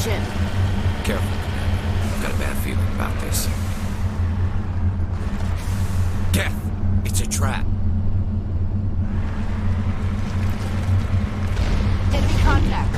ship. Careful, Commander. I've got a bad feeling about this. Death! It's a trap. Enemy contact.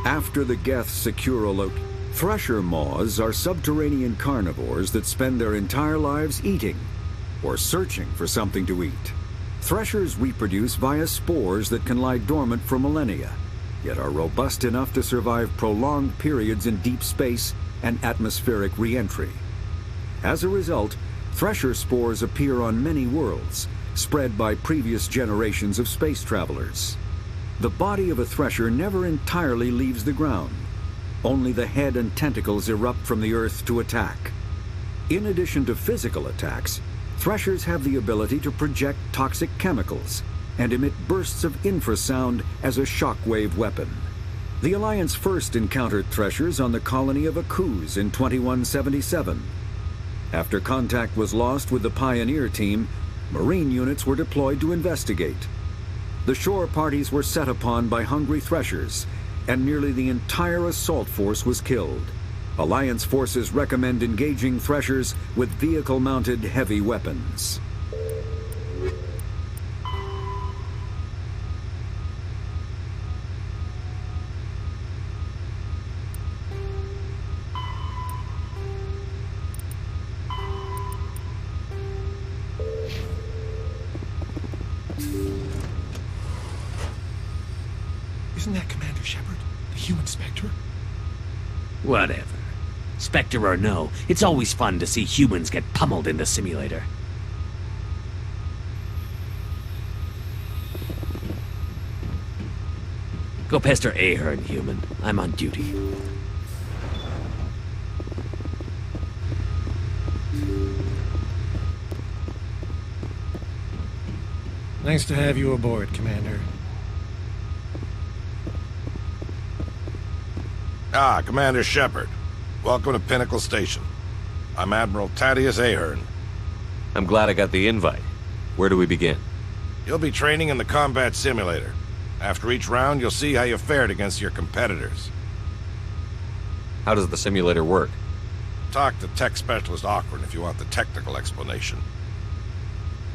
After the Geths secure a location, thresher maws are subterranean carnivores that spend their entire lives eating or searching for something to eat. Threshers reproduce via spores that can lie dormant for millennia, yet are robust enough to survive prolonged periods in deep space and atmospheric re-entry. As a result, thresher spores appear on many worlds, spread by previous generations of space travelers. The body of a thresher never entirely leaves the ground. Only the head and tentacles erupt from the earth to attack. In addition to physical attacks, threshers have the ability to project toxic chemicals and emit bursts of infrasound as a shockwave weapon. The Alliance first encountered threshers on the colony of Akuz in 2177. After contact was lost with the Pioneer team, Marine units were deployed to investigate. The shore parties were set upon by hungry threshers, and nearly the entire assault force was killed. Alliance forces recommend engaging threshers with vehicle-mounted heavy weapons. Isn't that Commander Shepard, the human Spectre? Whatever. Spectre or no, it's always fun to see humans get pummeled in the simulator. Go pester Ahern, human. I'm on duty. Nice to have you aboard, Commander. Ah, Commander Shepard. Welcome to Pinnacle Station. I'm Admiral Thaddeus Ahern. I'm glad I got the invite. Where do we begin? You'll be training in the combat simulator. After each round, you'll see how you fared against your competitors. How does the simulator work? Talk to Tech Specialist Ocran if you want the technical explanation.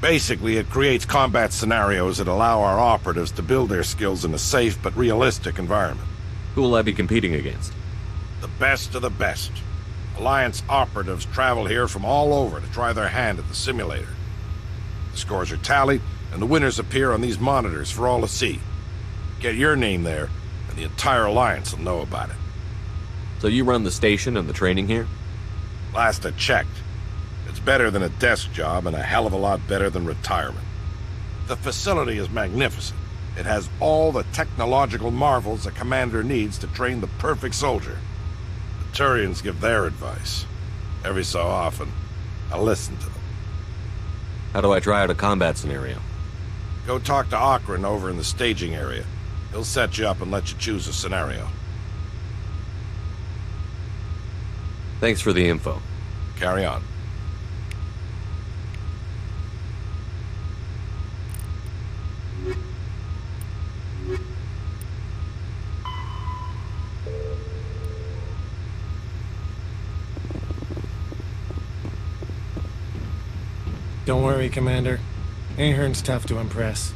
Basically, it creates combat scenarios that allow our operatives to build their skills in a safe but realistic environment. Who will I be competing against? The best of the best. Alliance operatives travel here from all over to try their hand at the simulator. The scores are tallied, and the winners appear on these monitors for all to see. Get your name there, and the entire Alliance will know about it. So you run the station and the training here? Last I checked. It's better than a desk job and a hell of a lot better than retirement. The facility is magnificent. It has all the technological marvels a commander needs to train the perfect soldier. The Turians give their advice. Every so often, I listen to them. How do I try out a combat scenario? Go talk to Ocran over in the staging area. He'll set you up and let you choose a scenario. Thanks for the info. Carry on. Don't worry, Commander. Ahern's tough to impress.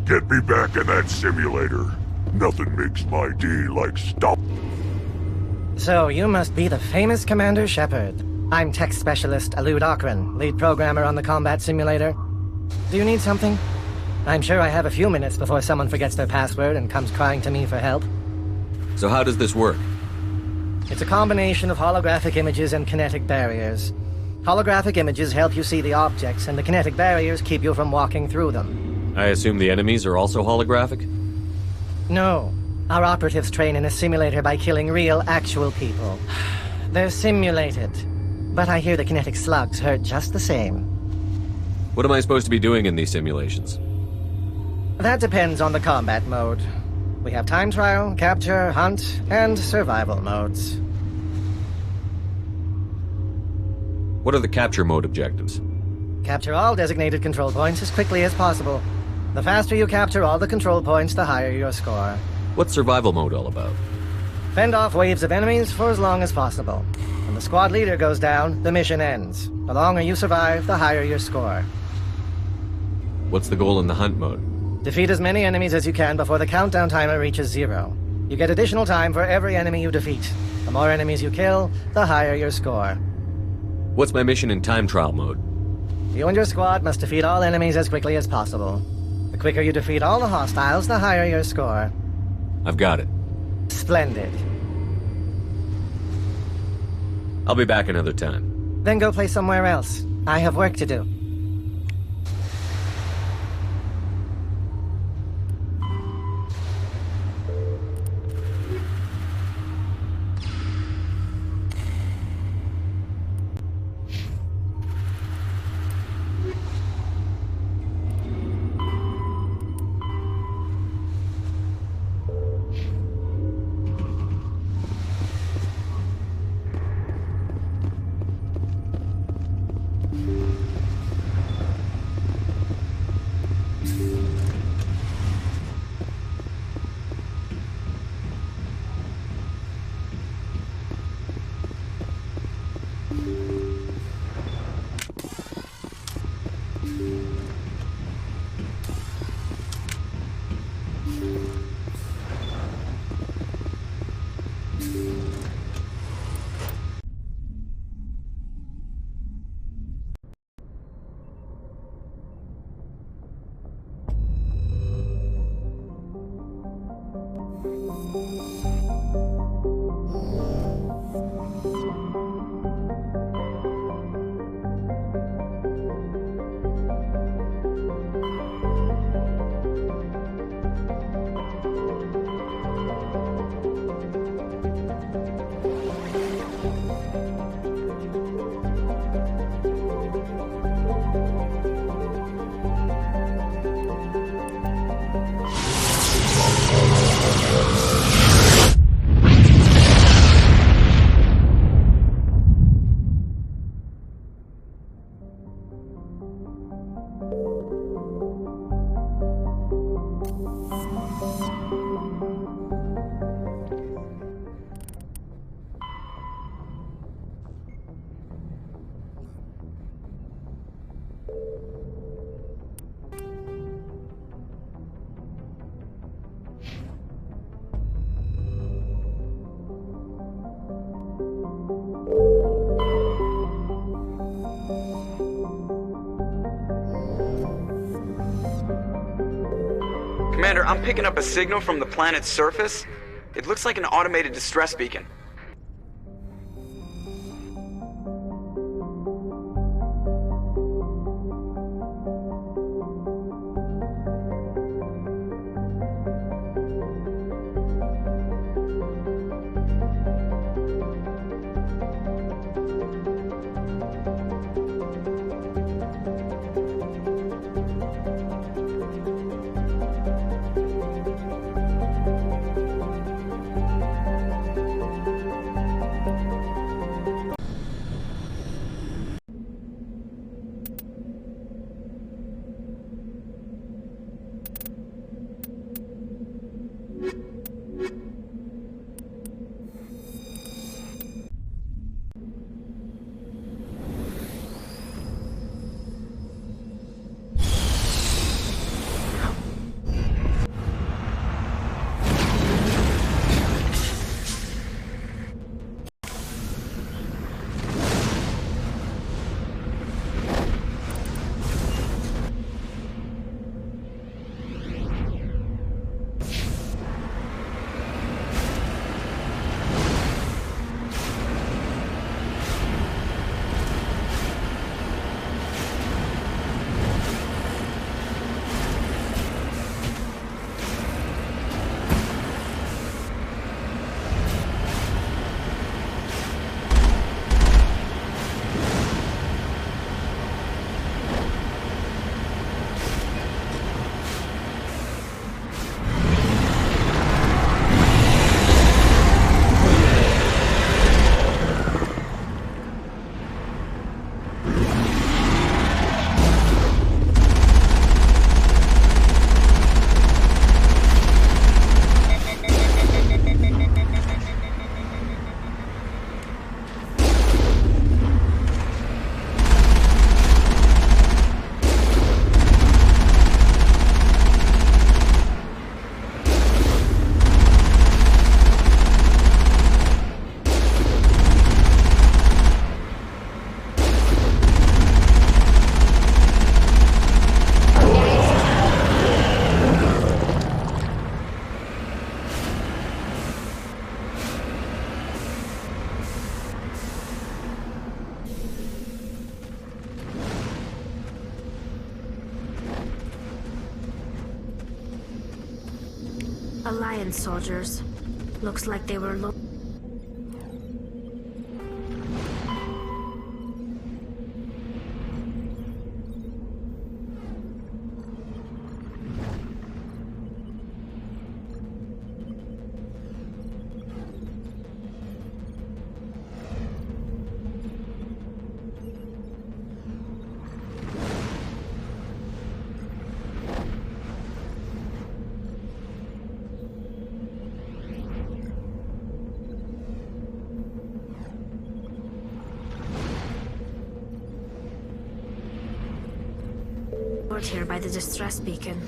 Get me back in that simulator. Nothing makes my day like stop. So, you must be the famous Commander Shepard. I'm Tech Specialist Alud Ocran, lead programmer on the combat simulator. Do you need something? I'm sure I have a few minutes before someone forgets their password and comes crying to me for help. So how does this work? It's a combination of holographic images and kinetic barriers. Holographic images help you see the objects, and the kinetic barriers keep you from walking through them. I assume the enemies are also holographic? No. Our operatives train in a simulator by killing real, actual people. They're simulated. But I hear the kinetic slugs hurt just the same. What am I supposed to be doing in these simulations? That depends on the combat mode. We have time trial, capture, hunt, and survival modes. What are the capture mode objectives? Capture all designated control points as quickly as possible. The faster you capture all the control points, the higher your score. What's survival mode all about? Fend off waves of enemies for as long as possible. When the squad leader goes down, the mission ends. The longer you survive, the higher your score. What's the goal in the hunt mode? Defeat as many enemies as you can before the countdown timer reaches 0. You get additional time for every enemy you defeat. The more enemies you kill, the higher your score. What's my mission in time trial mode? You and your squad must defeat all enemies as quickly as possible. The quicker you defeat all the hostiles, the higher your score. I've got it. Splendid. I'll be back another time. Then go play somewhere else. I have work to do. Commander, I'm picking up a signal from the planet's surface. It looks like an automated distress beacon. Alliance soldiers. Looks like they were here by the distress beacon.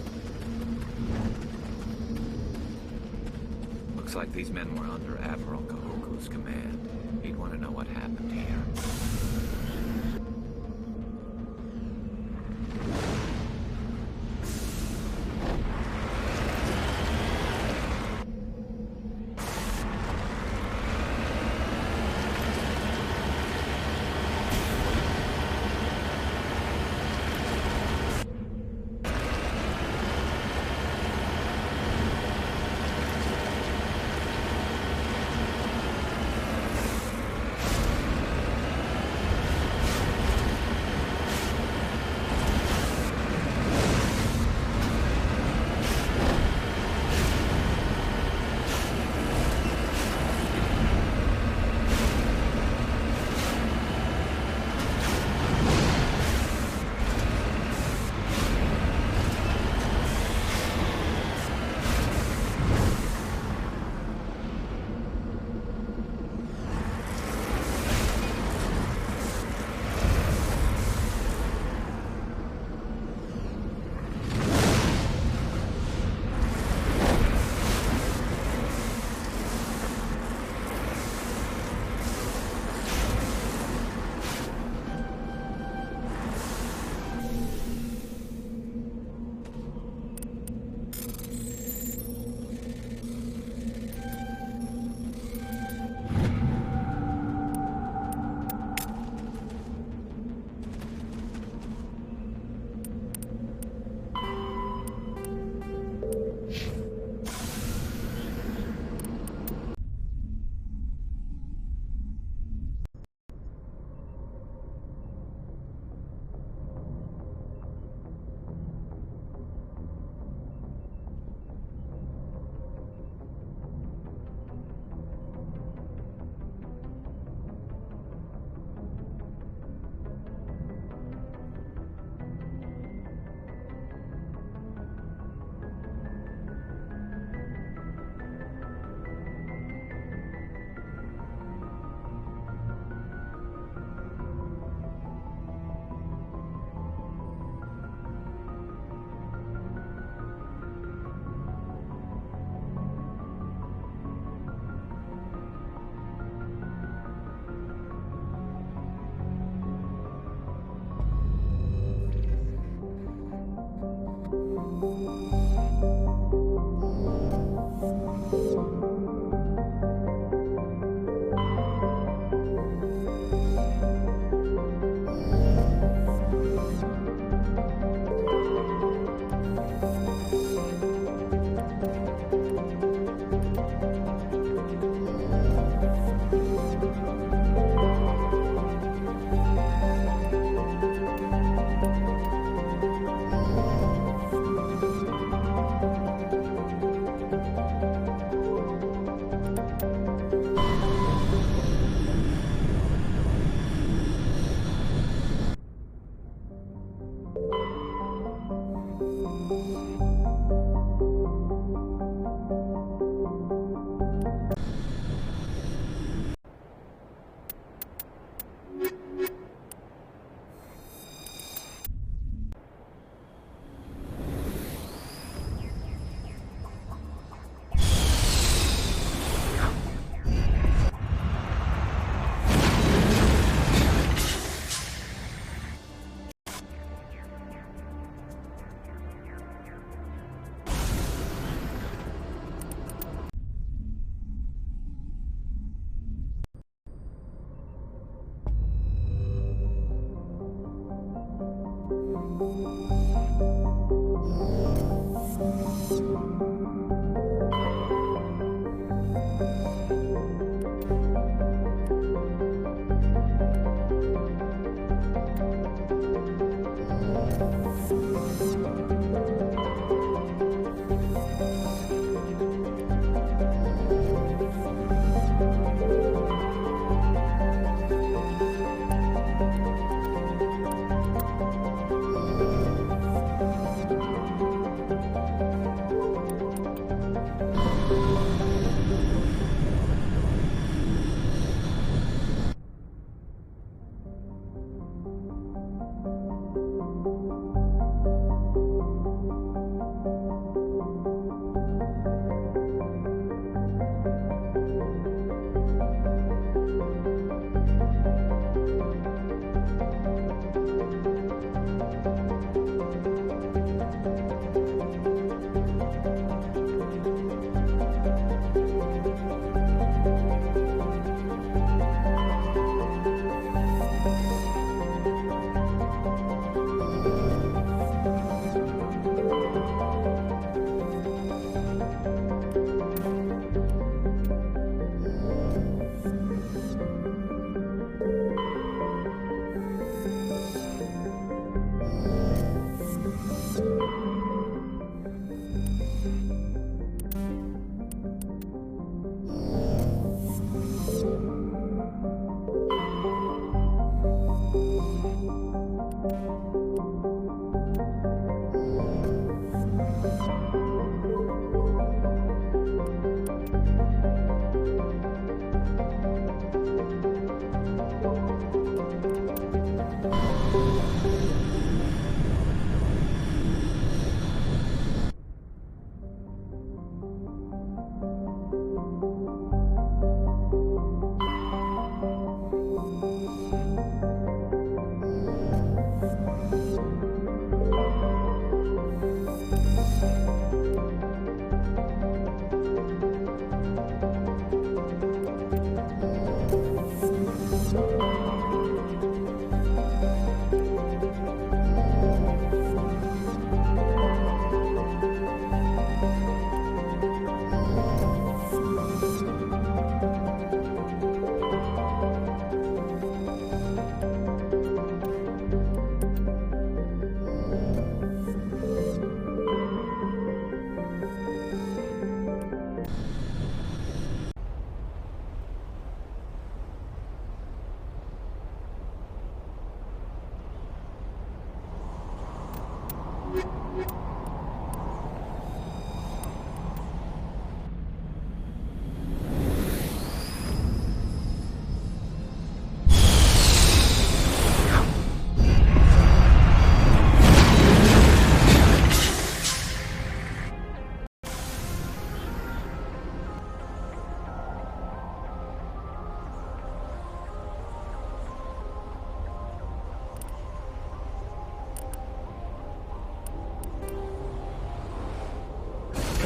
Looks like these men were under Admiral Kahuku's command. He'd want to know what happened here.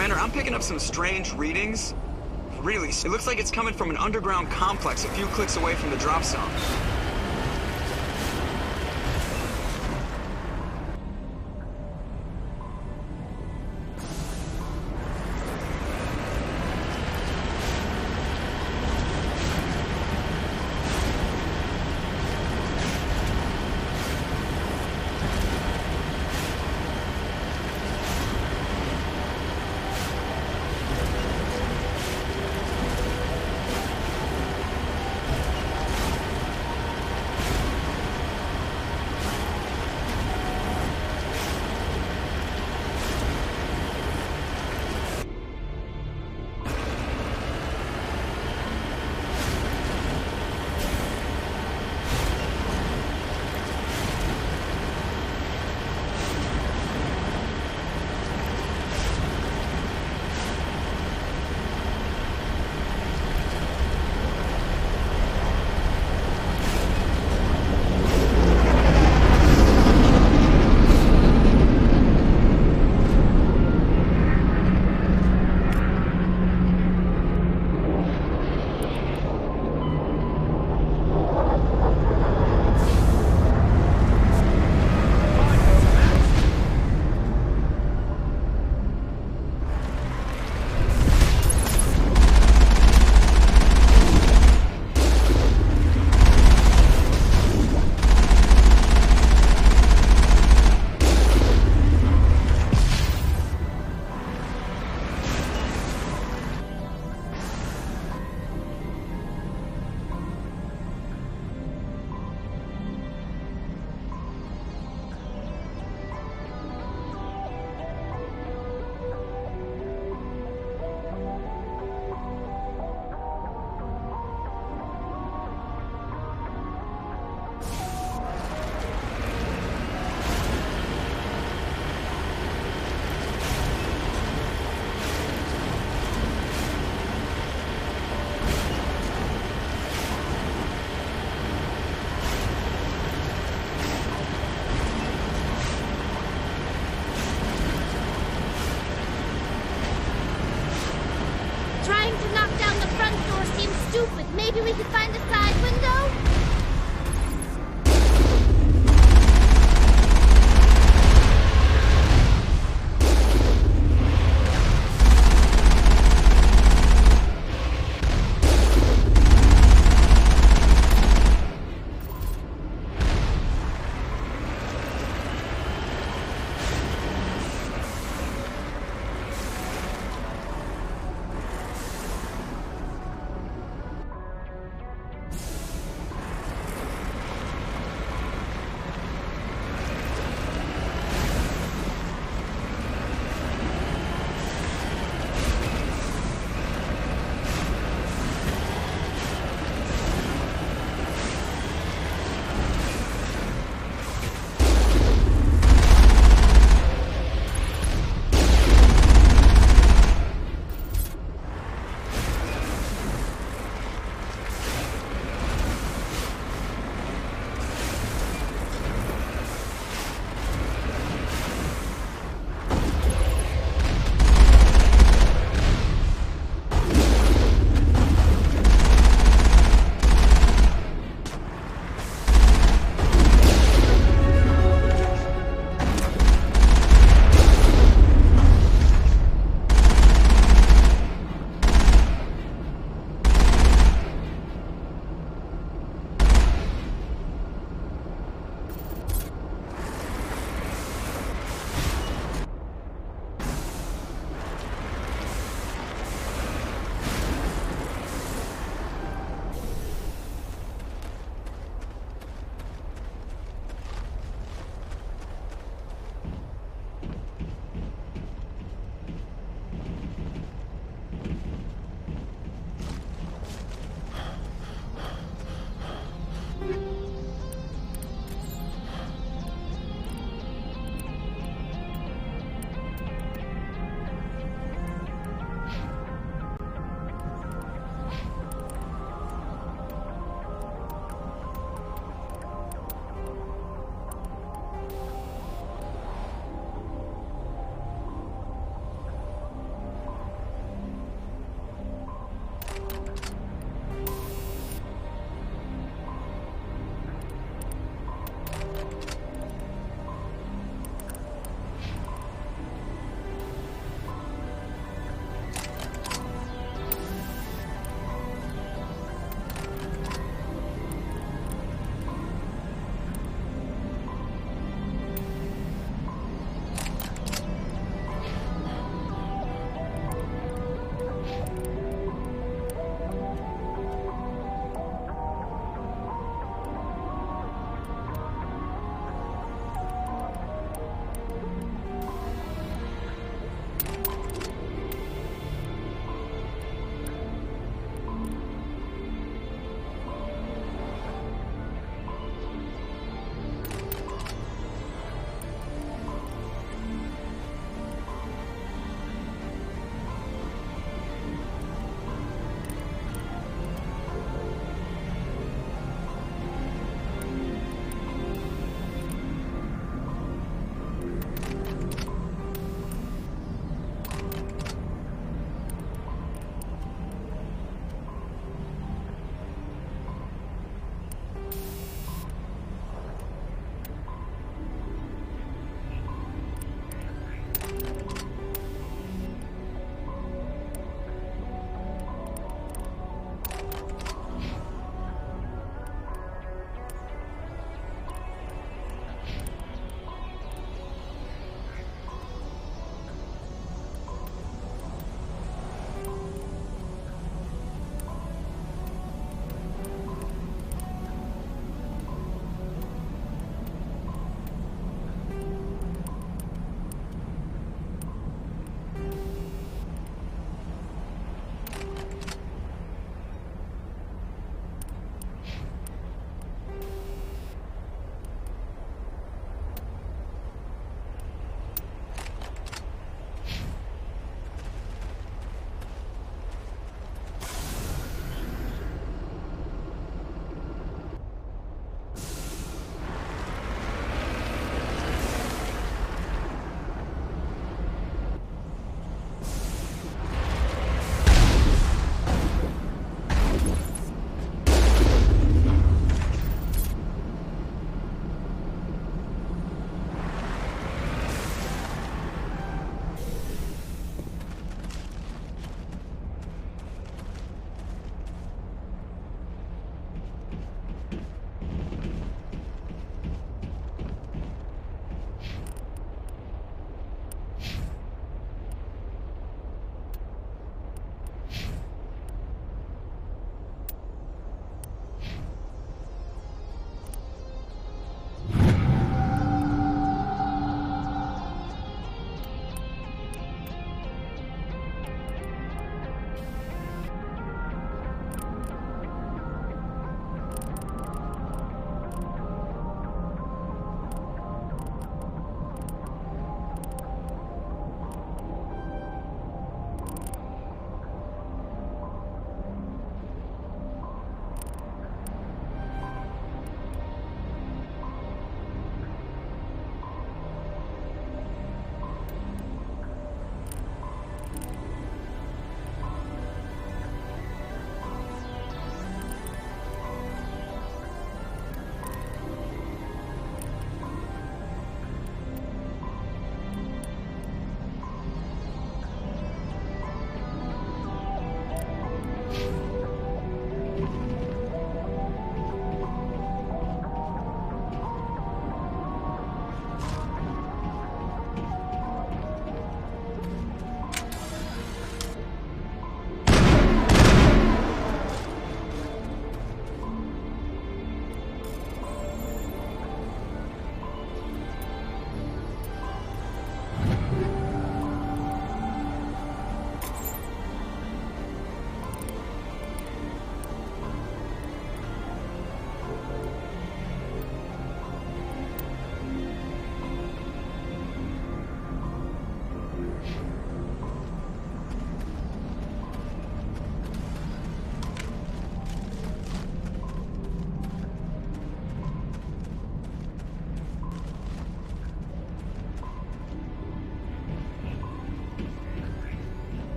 Commander, I'm picking up some strange readings. Really, it looks like it's coming from an underground complex a few clicks away from the drop zone. Maybe we could find a side window?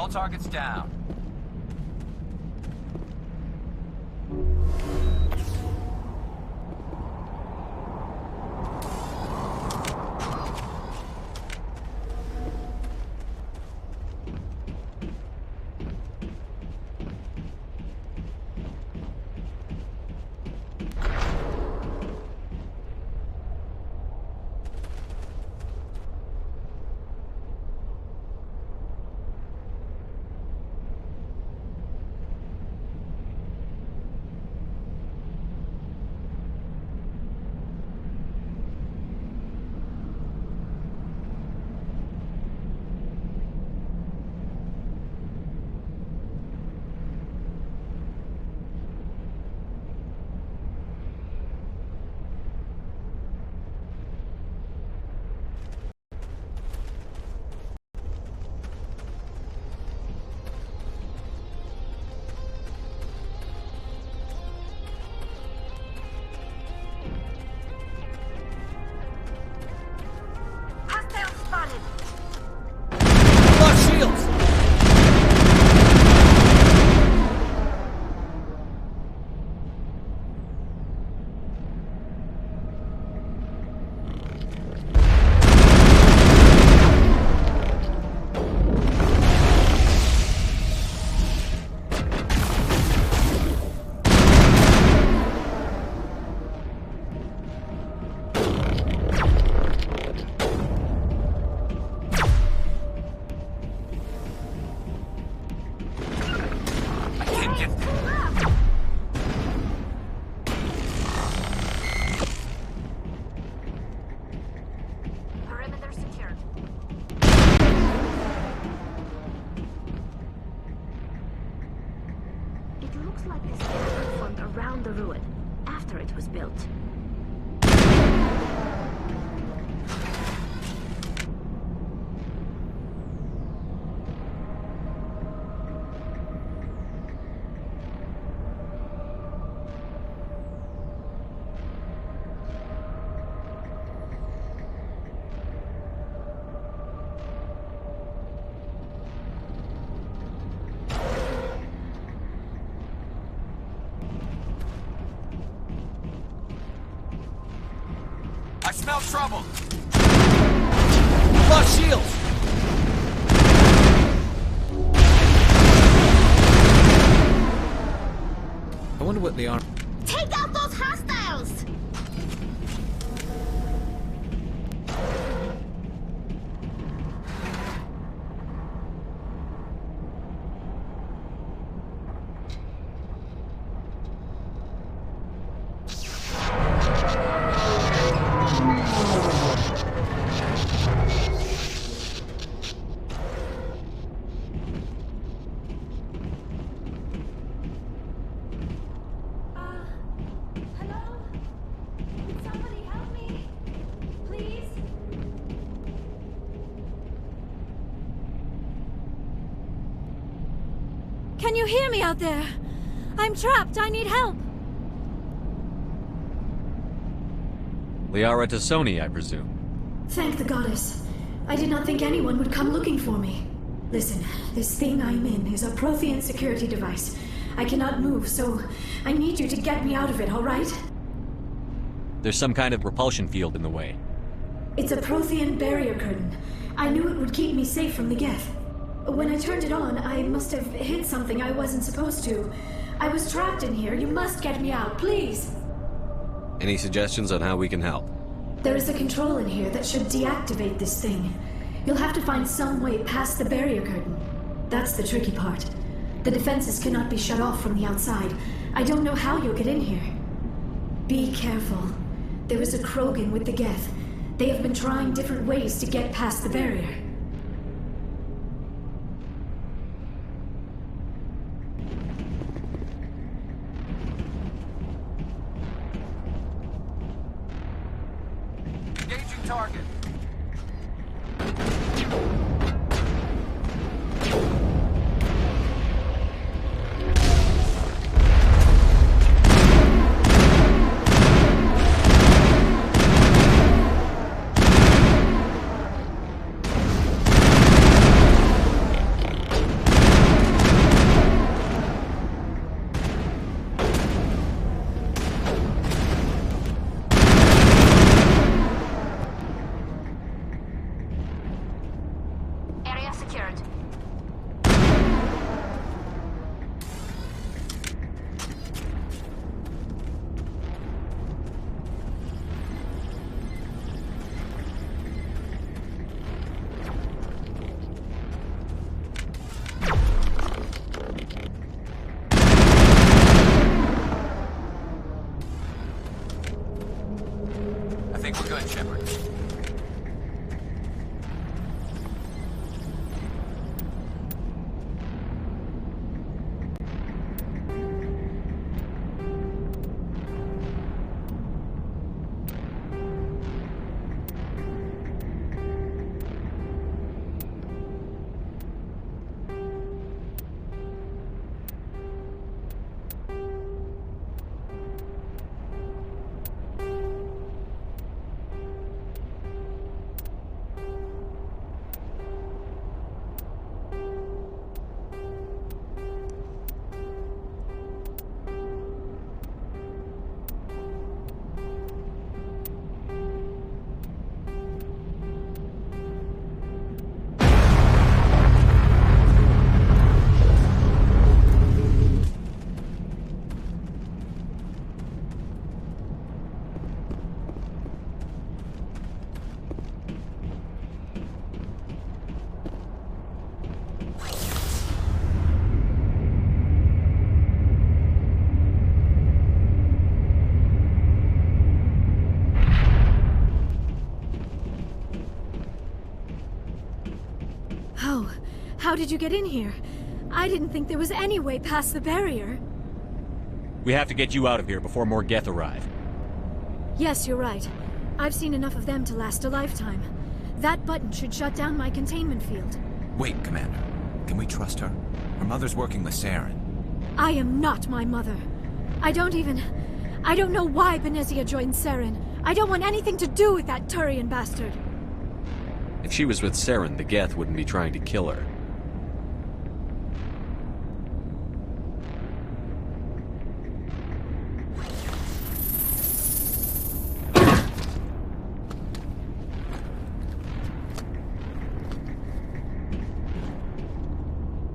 All targets down. I smell trouble! Lost shields! I wonder what they are. Take out those hostiles! Can you hear me out there? I'm trapped. I need help. Liara T'Soni, I presume. Thank the goddess. I did not think anyone would come looking for me. Listen, this thing I'm in is a Prothean security device. I cannot move, so I need you to get me out of it, all right? There's some kind of repulsion field in the way. It's a Prothean barrier curtain. I knew it would keep me safe from the Geth. When I turned it on, I must have hit something I wasn't supposed to. I was trapped in here. You must get me out, please. Any suggestions on how we can help? There is a control in here that should deactivate this thing. You'll have to find some way past the barrier curtain. That's the tricky part. The defenses cannot be shut off from the outside. I don't know how you'll get in here. Be careful. There is a Krogan with the Geth. They have been trying different ways to get past the barrier. Engaging target. So, how did you get in here? I didn't think there was any way past the barrier. We have to get you out of here before more Geth arrive. Yes, you're right. I've seen enough of them to last a lifetime. That button should shut down my containment field. Wait, Commander. Can we trust her? Her mother's working with Saren. I am not my mother. I don't know why Benezia joined Saren. I don't want anything to do with that Turian bastard. If she was with Saren, the Geth wouldn't be trying to kill her.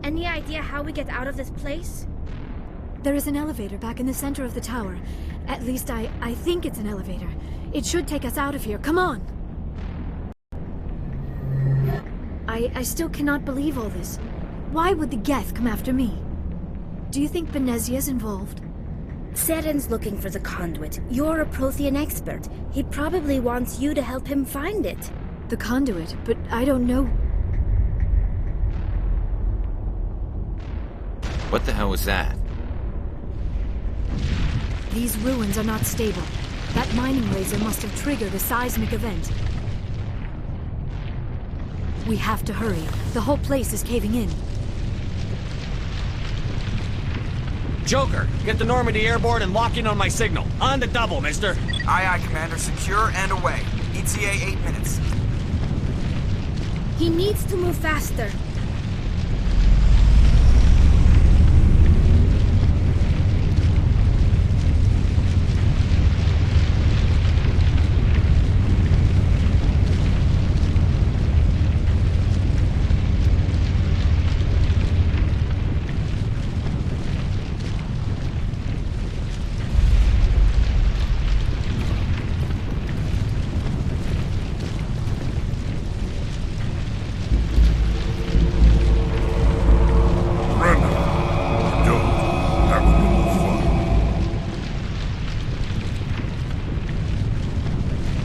Any idea how we get out of this place? There is an elevator back in the center of the tower. At least I think it's an elevator. It should take us out of here. Come on! I still cannot believe all this. Why would the Geth come after me? Do you think Benezia's involved? Saren's looking for the conduit. You're a Prothean expert. He probably wants you to help him find it. The conduit? But I don't know... What the hell was that? These ruins are not stable. That mining laser must have triggered a seismic event. We have to hurry. The whole place is caving in. Joker, get the Normandy airborne and lock in on my signal. On the double, mister. Aye, aye, Commander. Secure and away. ETA 8 minutes. He needs to move faster.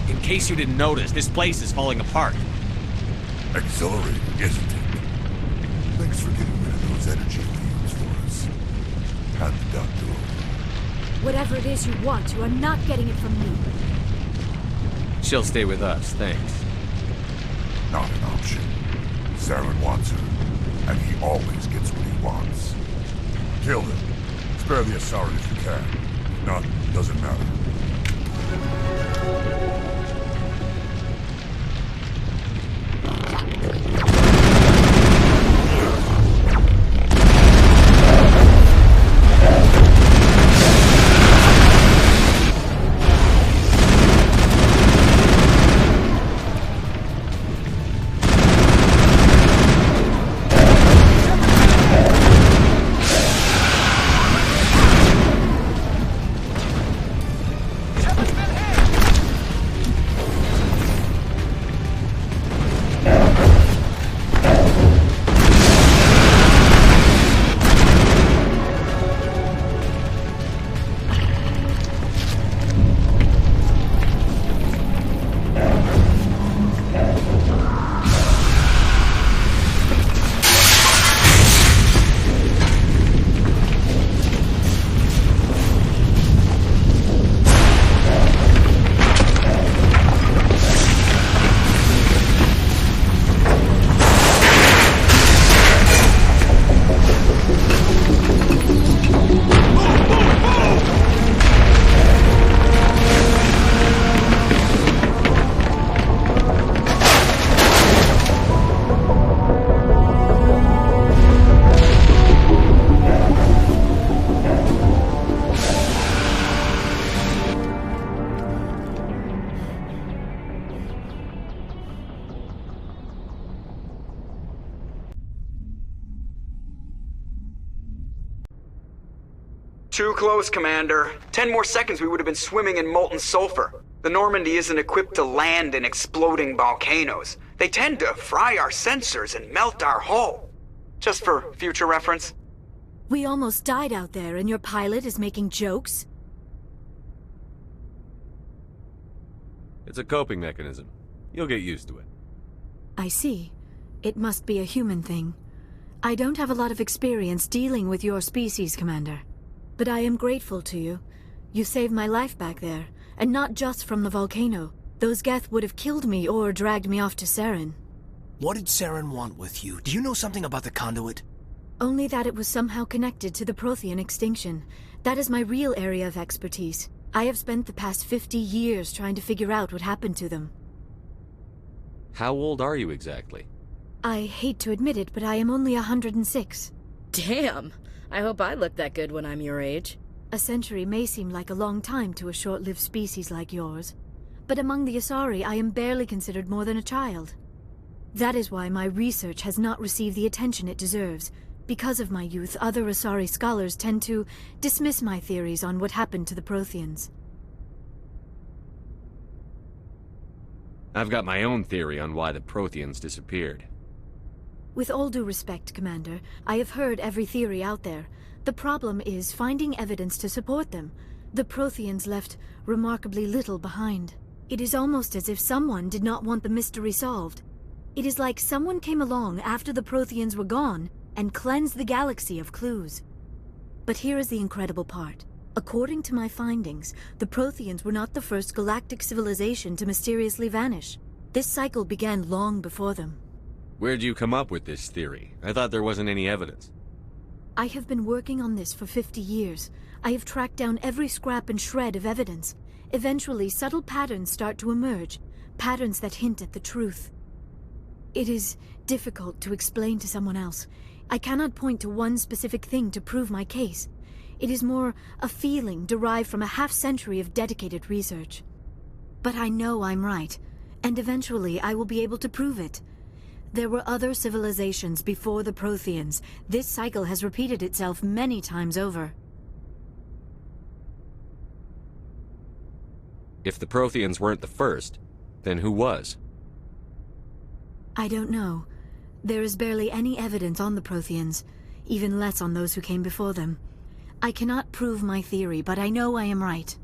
In case you didn't notice, this place is falling apart. Exhilarating, isn't it? Thanks for getting rid of those energy fumes for us. Hand the doctor over. Whatever it is you want, you are not getting it from me. She'll stay with us, thanks. Not an option. Saren wants her, and he always gets what he wants. Kill him. Spare the Asari if you can. If not, doesn't matter. Too close, Commander. 10 more seconds we would have been swimming in molten sulfur. The Normandy isn't equipped to land in exploding volcanoes. They tend to fry our sensors and melt our hull. Just for future reference. We almost died out there, and your pilot is making jokes? It's a coping mechanism. You'll get used to it. I see. It must be a human thing. I don't have a lot of experience dealing with your species, Commander. But I am grateful to you. You saved my life back there, and not just from the volcano. Those Geth would have killed me or dragged me off to Saren. What did Saren want with you? Do you know something about the conduit? Only that it was somehow connected to the Prothean extinction. That is my real area of expertise. I have spent the past 50 years trying to figure out what happened to them. How old are you exactly? I hate to admit it, but I am only 106. Damn! I hope I look that good when I'm your age. A century may seem like a long time to a short-lived species like yours. But among the Asari, I am barely considered more than a child. That is why my research has not received the attention it deserves. Because of my youth, other Asari scholars tend to dismiss my theories on what happened to the Protheans. I've got my own theory on why the Protheans disappeared. With all due respect, Commander, I have heard every theory out there. The problem is finding evidence to support them. The Protheans left remarkably little behind. It is almost as if someone did not want the mystery solved. It is like someone came along after the Protheans were gone and cleansed the galaxy of clues. But here is the incredible part. According to my findings, the Protheans were not the first galactic civilization to mysteriously vanish. This cycle began long before them. Where'd you come up with this theory? I thought there wasn't any evidence. I have been working on this for 50 years. I have tracked down every scrap and shred of evidence. Eventually, subtle patterns start to emerge, patterns that hint at the truth. It is difficult to explain to someone else. I cannot point to one specific thing to prove my case. It is more a feeling derived from a half-century of dedicated research. But I know I'm right, and eventually I will be able to prove it. There were other civilizations before the Protheans. This cycle has repeated itself many times over. If the Protheans weren't the first, then who was? I don't know. There is barely any evidence on the Protheans, even less on those who came before them. I cannot prove my theory, but I know I am right.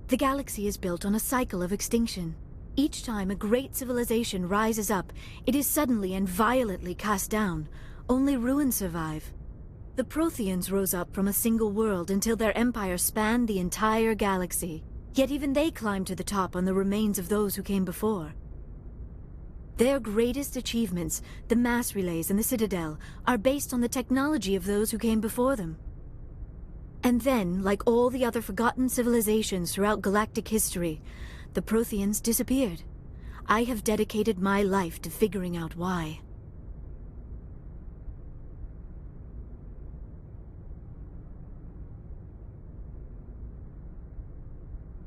The galaxy is built on a cycle of extinction. Each time a great civilization rises up, it is suddenly and violently cast down. Only ruins survive. The Protheans rose up from a single world until their empire spanned the entire galaxy. Yet even they climbed to the top on the remains of those who came before. Their greatest achievements, the mass relays and the Citadel, are based on the technology of those who came before them. And then, like all the other forgotten civilizations throughout galactic history, the Protheans disappeared. I have dedicated my life to figuring out why.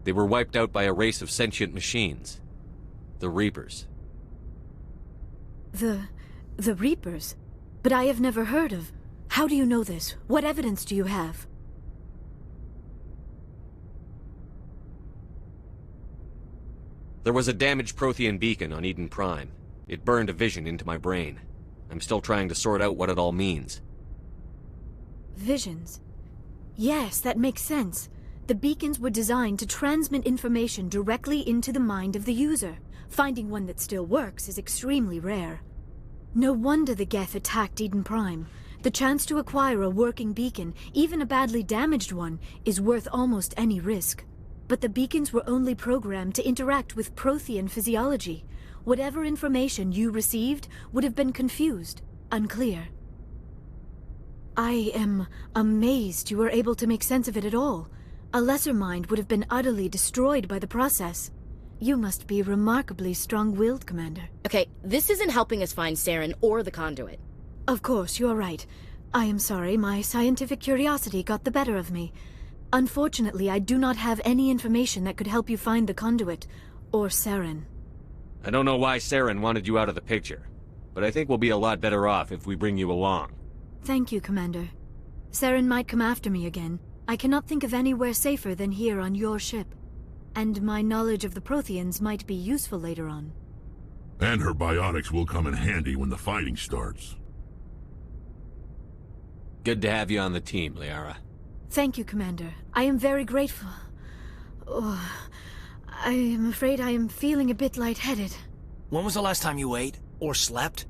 They were wiped out by a race of sentient machines. The Reapers. The Reapers? But I have never heard of. How do you know this? What evidence do you have? There was a damaged Prothean beacon on Eden Prime. It burned a vision into my brain. I'm still trying to sort out what it all means. Visions? Yes, that makes sense. The beacons were designed to transmit information directly into the mind of the user. Finding one that still works is extremely rare. No wonder the Geth attacked Eden Prime. The chance to acquire a working beacon, even a badly damaged one, is worth almost any risk. But the beacons were only programmed to interact with Prothean physiology. Whatever information you received would have been confused, unclear. I am amazed you were able to make sense of it at all. A lesser mind would have been utterly destroyed by the process. You must be remarkably strong-willed, Commander. Okay, this isn't helping us find Saren or the conduit. Of course, you're right. I am sorry, my scientific curiosity got the better of me. Unfortunately, I do not have any information that could help you find the conduit, or Saren. I don't know why Saren wanted you out of the picture, but I think we'll be a lot better off if we bring you along. Thank you, Commander. Saren might come after me again. I cannot think of anywhere safer than here on your ship. And my knowledge of the Protheans might be useful later on. And her biotics will come in handy when the fighting starts. Good to have you on the team, Liara. Thank you, Commander. I am very grateful. Oh, I am afraid I am feeling a bit lightheaded. When was the last time you ate? Or slept?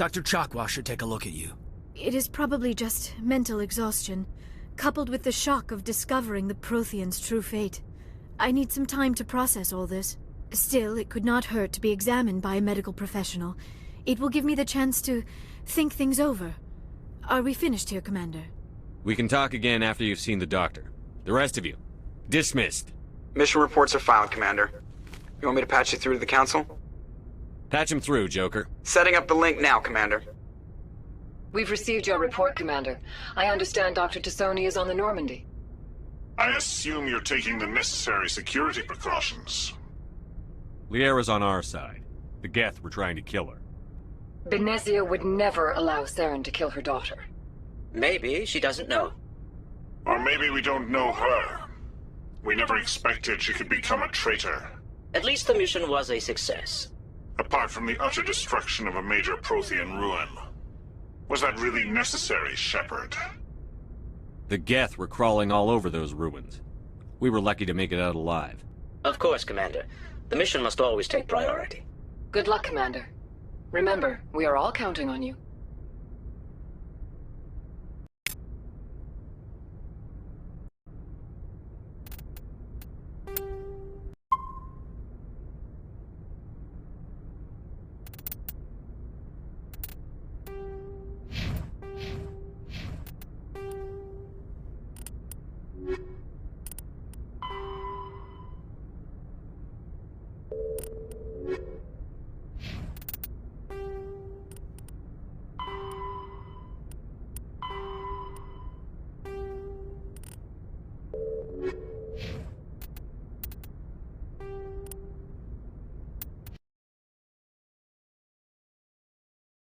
Dr. Chakwa should take a look at you. It is probably just mental exhaustion, coupled with the shock of discovering the Prothean's true fate. I need some time to process all this. Still, it could not hurt to be examined by a medical professional. It will give me the chance to think things over. Are we finished here, Commander? We can talk again after you've seen the doctor. The rest of you, dismissed. Mission reports are filed, Commander. You want me to patch you through to the Council? Patch him through, Joker. Setting up the link now, Commander. We've received your report, Commander. I understand Dr. Tassoni is on the Normandy. I assume you're taking the necessary security precautions. Liara's on our side. The Geth were trying to kill her. Benezia would never allow Saren to kill her daughter. Maybe she doesn't know. Or maybe we don't know her. We never expected she could become a traitor. At least the mission was a success. Apart from the utter destruction of a major Prothean ruin. Was that really necessary, Shepard? The Geth were crawling all over those ruins. We were lucky to make it out alive. Of course, Commander. The mission must always take priority. Good luck, Commander. Remember, we are all counting on you.